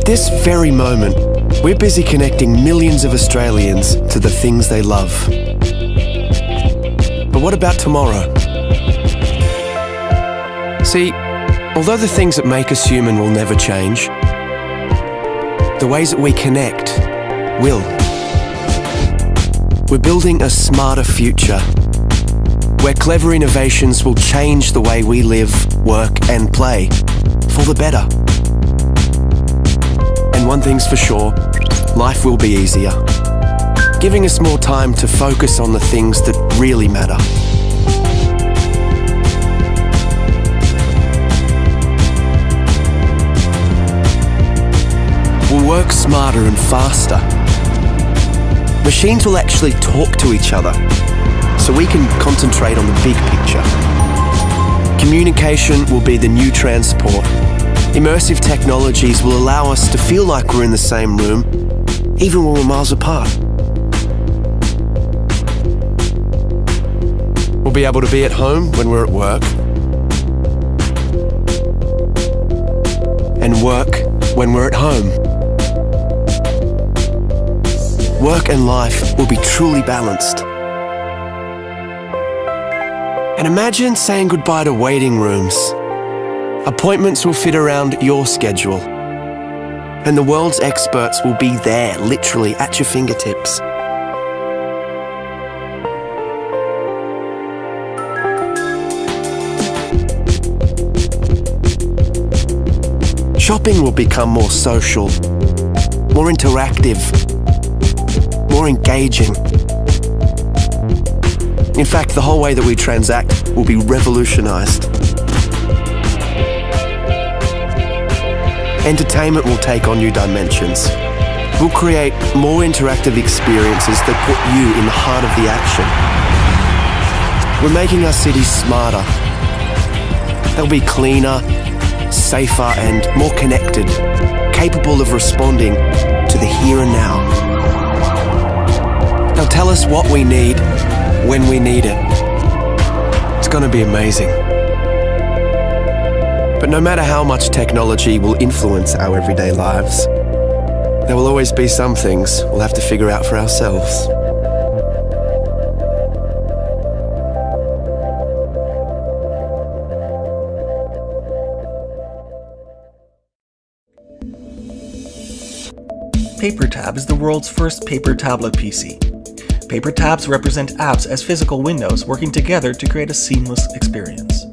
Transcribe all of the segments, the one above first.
At this very moment, we're busy connecting millions of Australians to the things they love. But what about tomorrow? See, although the things that make us human will never change, the ways that we connect will. We're building a smarter future, where clever innovations will change the way we live, work and play, for the better. And one thing's for sure, life will be easier, giving us more time to focus on the things that really matter. We'll work smarter and faster. Machines will actually talk to each other, so we can concentrate on the big picture. Communication will be the new transport. Immersive technologies will allow us to feel like we're in the same room, even when we're miles apart. We'll be able to be at home when we're at work, and work when we're at home. Work and life will be truly balanced. And imagine saying goodbye to waiting rooms. Appointments will fit around your schedule. And the world's experts will be there, literally at your fingertips. Shopping will become more social, more interactive, more engaging. In fact, the whole way that we transact will be revolutionized. Entertainment will take on new dimensions. We'll create more interactive experiences that put you in the heart of the action. We're making our cities smarter. They'll be cleaner, safer, and more connected, capable of responding to the here and now. They'll tell us what we need when we need it. It's going to be amazing. But no matter how much technology will influence our everyday lives, there will always be some things we'll have to figure out for ourselves. PaperTab is the world's first paper tablet PC. Paper tabs represent apps as physical windows working together to create a seamless experience.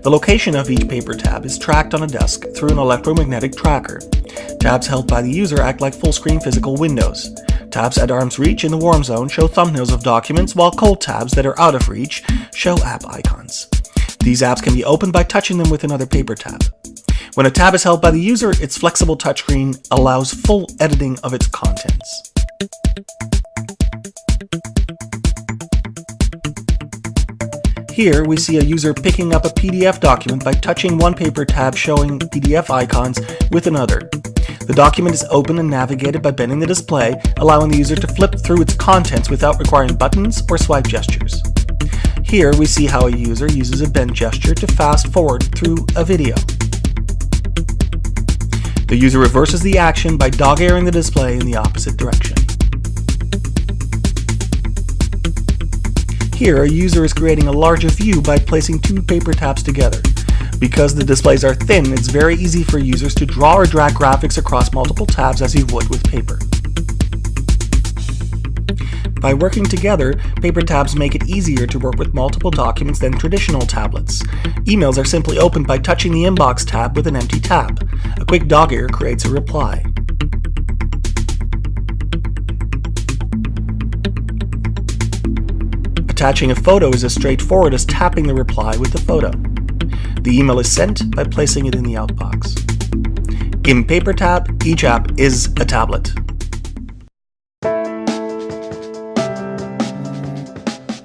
The location of each paper tab is tracked on a desk through an electromagnetic tracker. Tabs held by the user act like full-screen physical windows. Tabs at arm's reach in the warm zone show thumbnails of documents, while cold tabs that are out of reach show app icons. These apps can be opened by touching them with another paper tab. When a tab is held by the user, its flexible touchscreen allows full editing of its contents. Here we see a user picking up a PDF document by touching one paper tab showing PDF icons with another. The document is opened and navigated by bending the display, allowing the user to flip through its contents without requiring buttons or swipe gestures. Here we see how a user uses a bend gesture to fast forward through a video. The user reverses the action by dog-earing the display in the opposite direction. Here, a user is creating a larger view by placing two paper tabs together. Because the displays are thin, it's very easy for users to draw or drag graphics across multiple tabs as you would with paper. By working together, paper tabs make it easier to work with multiple documents than traditional tablets. Emails are simply opened by touching the inbox tab with an empty tab. A quick dog-ear creates a reply. Attaching a photo is as straightforward as tapping the reply with the photo. The email is sent by placing it in the outbox. In PaperTab, each app is a tablet.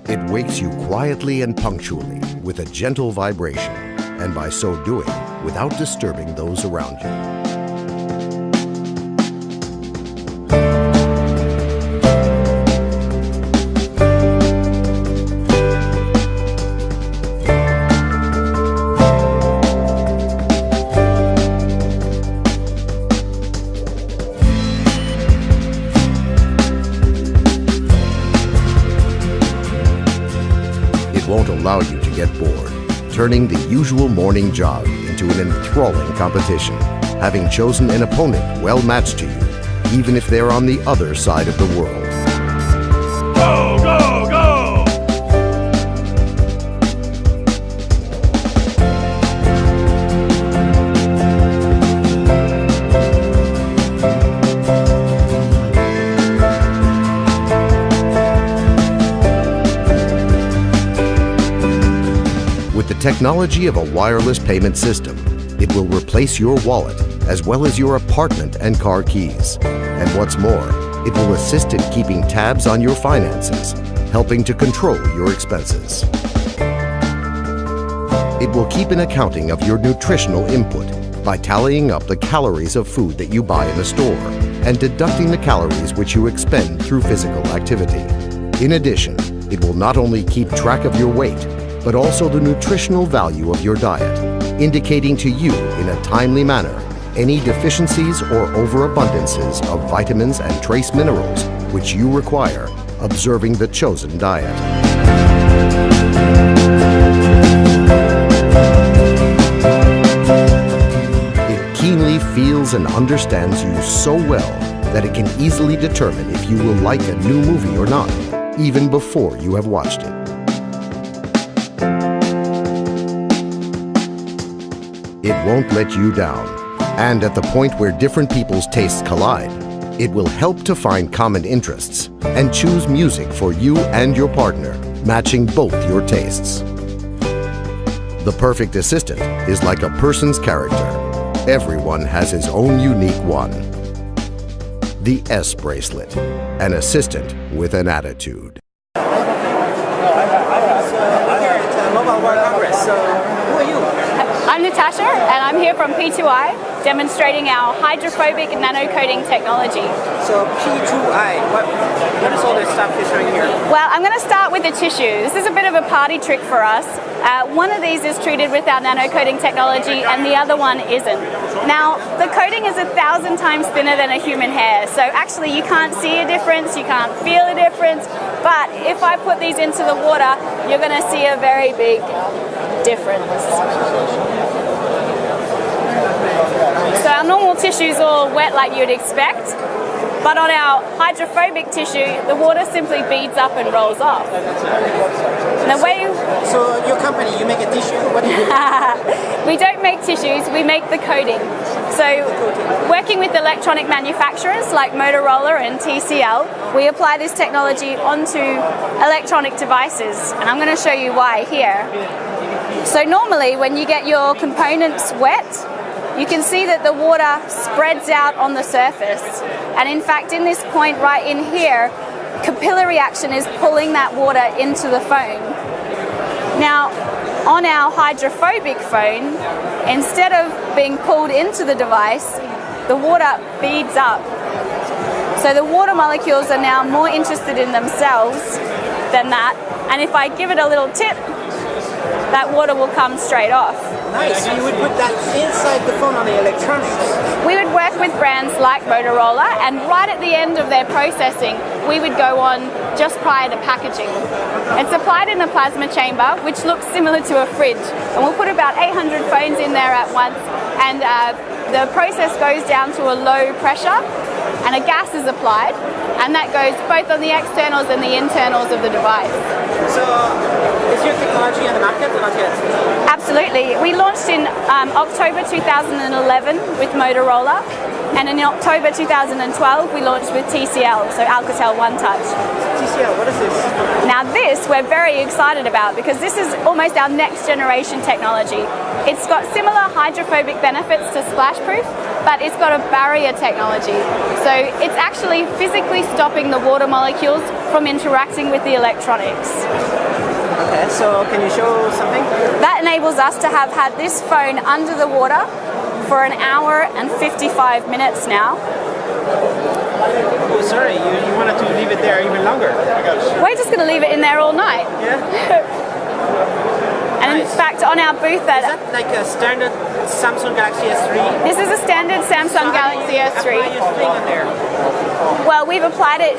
It wakes you quietly and punctually with a gentle vibration, and by so doing, without disturbing those around you. It won't allow you to get bored, turning the usual morning jog into an enthralling competition, having chosen an opponent well matched to you, even if they're on the other side of the world. Go, go, go! With the technology of a wireless payment system, it will replace your wallet as well as your apartment and car keys. And what's more, it will assist in keeping tabs on your finances, helping to control your expenses. It will keep an accounting of your nutritional input by tallying up the calories of food that you buy in the store and deducting the calories which you expend through physical activity. In addition, it will not only keep track of your weight, but also the nutritional value of your diet, indicating to you in a timely manner any deficiencies or overabundances of vitamins and trace minerals which you require, observing the chosen diet. It keenly feels and understands you so well that it can easily determine if you will like a new movie or not, even before you have watched it. It won't let you down. And at the point where different people's tastes collide, it will help to find common interests and choose music for you and your partner, matching both your tastes. The perfect assistant is like a person's character. Everyone has his own unique one. The S bracelet, an assistant with an attitude. We're here at Mobile World Congress. So, who are you? I'm Natasha, and I'm here from P2I, demonstrating our hydrophobic nanocoating technology. So P2I, what is all this stuff you're showing here? Well, I'm going to start with the tissue. This is a bit of a party trick for us. One of these is treated with our nanocoating technology, and the other one isn't. Now, the coating is 1,000 times thinner than a human hair, so actually you can't see a difference, you can't feel a difference, but if I put these into the water, you're going to see a very big difference. So our normal tissue is all wet like you'd expect, but on our hydrophobic tissue, the water simply beads up and rolls off. And the way So your company, you make a tissue? What do you do? we don't make tissues, we make the coating. So working with electronic manufacturers like Motorola and TCL, we apply this technology onto electronic devices, and I'm going to show you why here. So normally when you get your components wet, you can see that the water spreads out on the surface. And in fact, in this point right in here, capillary action is pulling that water into the phone. Now, on our hydrophobic phone, instead of being pulled into the device, the water beads up. So the water molecules are now more interested in themselves than that. And if I give it a little tip, that water will come straight off. Nice, so you would put that inside the phone on the electronics. We would work with brands like Motorola, and right at the end of their processing, we would go on just prior to packaging. It's applied in a plasma chamber, which looks similar to a fridge, and we'll put about 800 phones in there at once, and the process goes down to a low pressure, and a gas is applied, and that goes both on the externals and the internals of the device. So is your technology on the market or not yet? Absolutely. We launched in October 2011 with Motorola, and in October 2012 we launched with TCL, so Alcatel One Touch. TCL, what is this? Now this we're very excited about because this is almost our next generation technology. It's got similar hydrophobic benefits to splashproof, but it's got a barrier technology. So it's actually physically stopping the water molecules from interacting with the electronics. Okay, so can you show something? That enables us to have had this phone under the water for 1 hour and 55 minutes now. Oh, sorry, you wanted to leave it there even longer. We're just going to leave it in there all night. Yeah? And in Nice. fact, on our booth Is that like a standard Samsung Galaxy S3? this is a standard Samsung Galaxy Apply S3. your thing on there. Well, we've applied it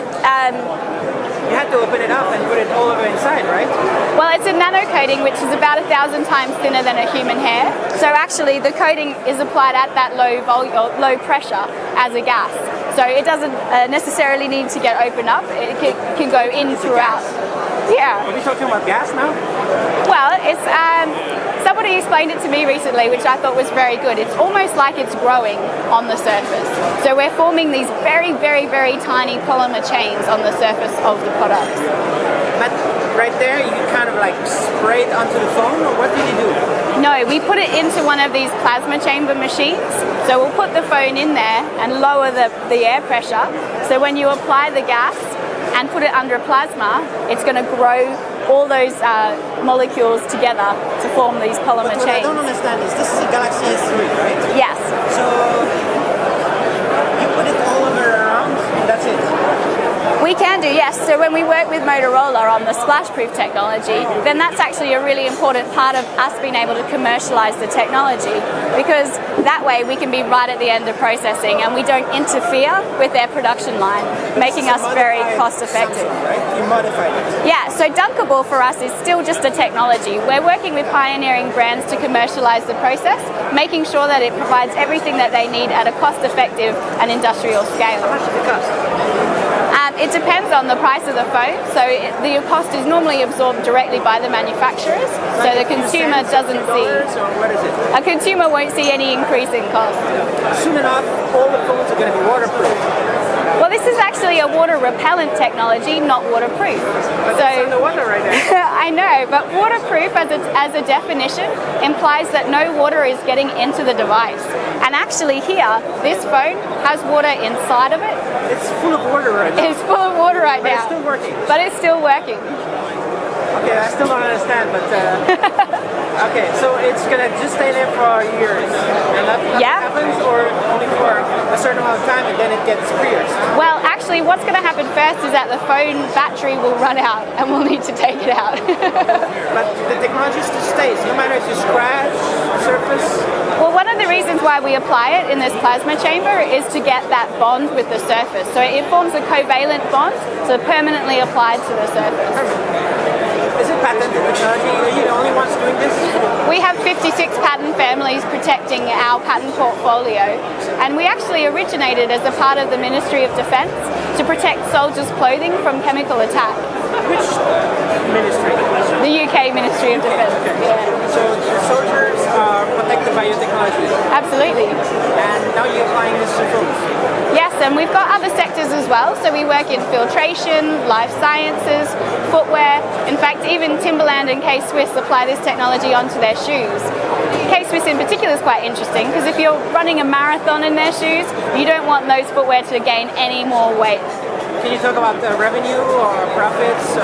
You had to open it up and put it all over inside, right? Well, it's a nano coating, which is about 1,000 times thinner than a human hair. So actually, the coating is applied at that low pressure as a gas. So it doesn't necessarily need to get opened up. It can go in throughout. Yeah. Are we talking about gas now? Well, it's somebody explained it to me recently, which I thought was very good. It's almost like it's growing on the surface. So we're forming these very, very, very tiny polymer chains on the surface of the product. But right there, you kind of like spray it onto the phone, or what do you do? No, we put it into one of these plasma chamber machines. So we'll put the phone in there and lower the air pressure. So when you apply the gas and put it under plasma, it's going to grow all those molecules together to form these polymer But what chains. I don't understand is this is a Galaxy S3, right? Yes. So you put it all over around, and that's it. We can do, yes. So when we work with Motorola on the splash-proof technology, then that's actually a really important part of us being able to commercialize the technology, because that way we can be right at the end of processing and we don't interfere with their production line, making us very cost-effective. Right? You modified it. Yeah, so Dunkable for us is still just a technology. We're working with pioneering brands to commercialize the process, making sure that it provides everything that they need at a cost-effective and industrial scale. How much does it cost? It depends on the price of the phone. So the cost is normally absorbed directly by the manufacturers, so the consumer doesn't see. Or what is it? A consumer won't see any increase in cost. Soon enough, all the phones are going to be waterproof. Well, this is actually a water repellent technology, not waterproof. But it's underwater right now. I know, but waterproof as a definition implies that no water is getting into the device. And actually here, this phone has water inside of it. It's full of water right now. It's full of water right But now. it's still working. But it's still working. Okay, I still don't understand, but okay, so it's gonna just stay there for years, and nothing happens, or only for a certain amount of time, and then it gets pierced. Well, actually, what's going to happen first is that the phone battery will run out, and we'll need to take it out. But the technology still stays, no matter if you scratch the surface. Well, one of the reasons why we apply it in this plasma chamber is to get that bond with the surface. So it forms a covalent bond, so permanently applied to the surface. Is it patented technology? Are you the only ones doing this? We have 56 patent families protecting our patent portfolio, and we actually originated as a part of the Ministry of Defence to protect soldiers' clothing from chemical attack. Which ministry? The UK Ministry of Defence. Yeah. So the soldiers are protected by your technology? Absolutely. And now you're applying this to phones? Yes, and we've got other sectors as well. So we work in filtration, life sciences, footwear. In fact, even Timberland and K-Swiss apply this technology onto their shoes. K-Swiss in particular is quite interesting because if you're running a marathon in their shoes, you don't want those footwear to gain any more weight. Can you talk about revenue or profits?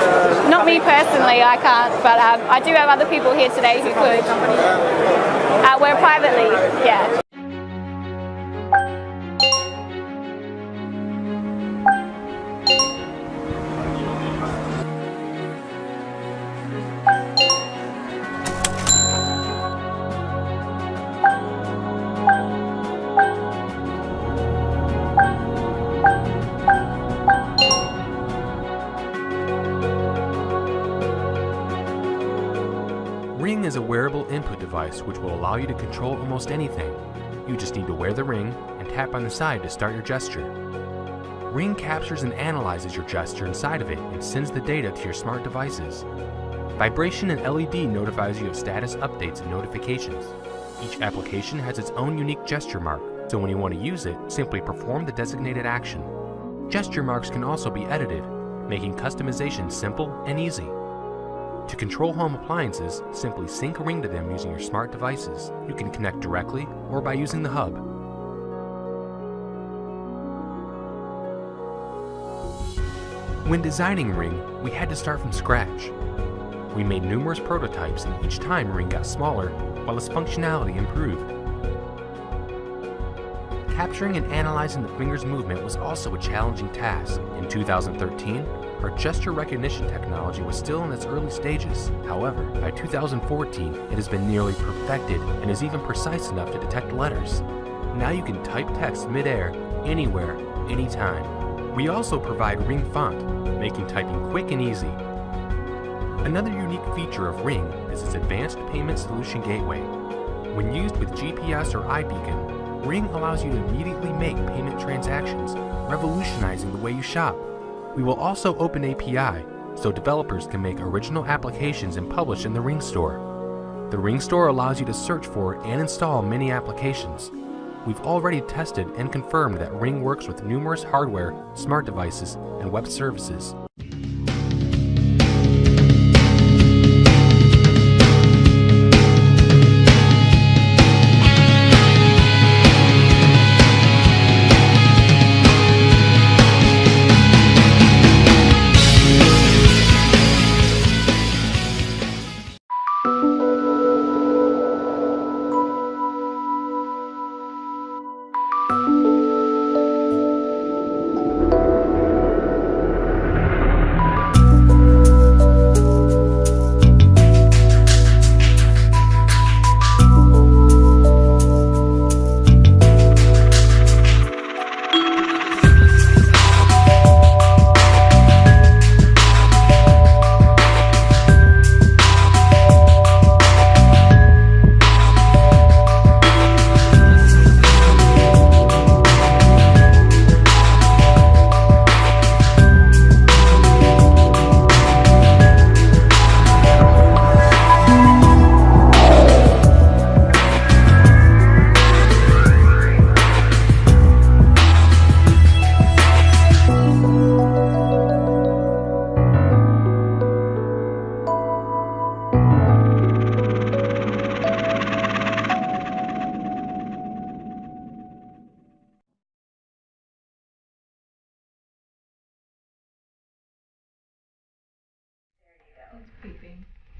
Not me personally, I can't, but I do have other people here today who could. We're privately, yeah. Ring is a wearable input device which will allow you to control almost anything. You just need to wear the ring and tap on the side to start your gesture. Ring captures and analyzes your gesture inside of it and sends the data to your smart devices. Vibration and LED notifies you of status updates and notifications. Each application has its own unique gesture mark, so when you want to use it, simply perform the designated action. Gesture marks can also be edited, making customization simple and easy. To control home appliances, simply sync a ring to them using your smart devices. You can connect directly or by using the hub. When designing Ring, we had to start from scratch. We made numerous prototypes and each time Ring got smaller while its functionality improved. Capturing and analyzing the finger's movement was also a challenging task. In 2013, our gesture recognition technology was still in its early stages. However, by 2014, it has been nearly perfected and is even precise enough to detect letters. Now you can type text mid-air, anywhere, anytime. We also provide Ring Font, making typing quick and easy. Another unique feature of Ring is its advanced payment solution gateway. When used with GPS or iBeacon, Ring allows you to immediately make payment transactions, revolutionizing the way you shop. We will also open API, so developers can make original applications and publish in the Ring Store. The Ring Store allows you to search for and install many applications. We've already tested and confirmed that Ring works with numerous hardware, smart devices, and web services.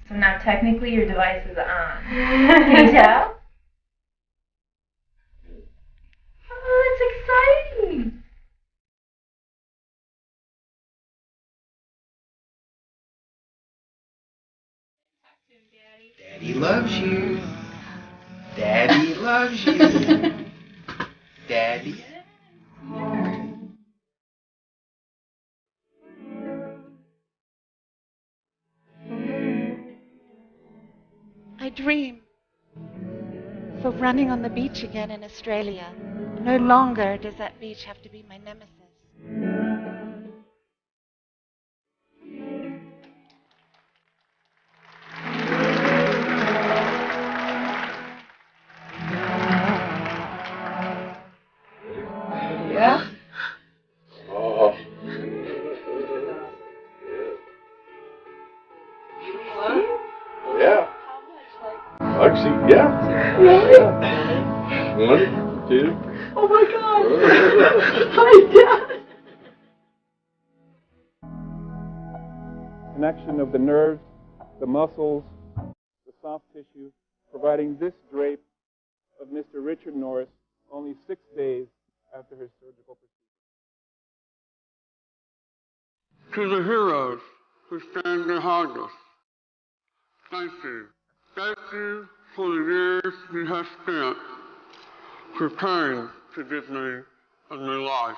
So now technically your device is on. Can you tell? Oh, that's exciting! Daddy loves you. Daddy loves you. Daddy. I dream of running on the beach again in Australia. No longer does that beach have to be my nemesis. Yeah? Oh. Yeah. Actually, yeah. Yeah. 1, 2. Oh my God! Hi, Dad! Connection of the nerves, the muscles, the soft tissue, providing this drape of Mr. Richard Norris only 6 days after his surgical procedure. To the heroes who stand behind us, thank you. Thank you for the years you have spent preparing to give me a new life.